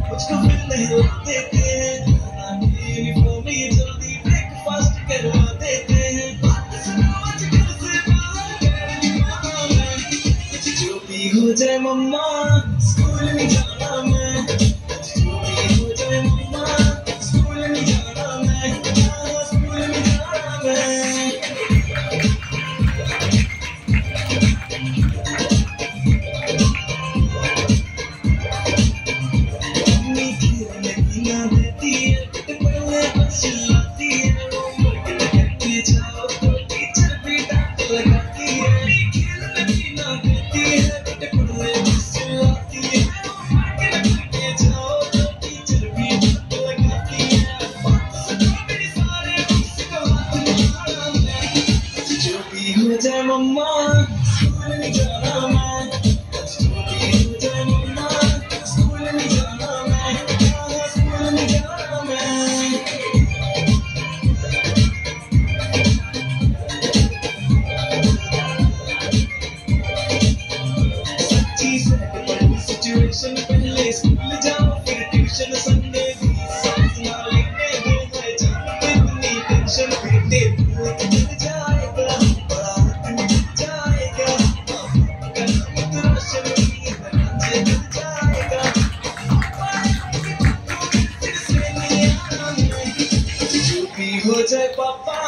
मुझको मिलने देते हैं, यूनिफॉर्म ये जल्दी ब्रेकफास्ट करवा देते हैं। बात सुनो आजकल से बाहर कर ली मामा मैं, कुछ जो भी हो जाए मम्मा स्कूल नहीं जाना मैं, जो भी हो जाए मम्मा स्कूल नहीं जाना मैं, स्कूल नहीं जाना मैं। मम्मी खेलने की ना देती है, पढ़ने बस चिल्लाती है, होमवर्क न करके जाओ तो टीचर भी डांट लगाती है। मम्मी खेलने की ना देती है, पढ़ने बस चिल्लाती है, होमवर्क न करके जाओ तो टीचर भी डांट लगाती है। बात सुनो मेरी सारे दोस्त को हाथ मिलाना मैं, जो भी हो जाए मम्मा स्कूल नहीं जाना मैं, जो भी हो जाए मम्मा स्कूल नहीं जाना मैं, स्कूल नहीं जाना मैं। सच्ची से बड़ी सिचुएशन, पहले स्कूल जाओ फिर ट्यूशन, संडे भी साथ ना लेने दे मैं जानते इतनी टेंशन, बेटे तू चल जाएगा बड़ा तू जाएगा, कल तेरा शरीर बनाने चल जाएगा, फिर से नहीं आना मैं, जो भी हो जाए पापा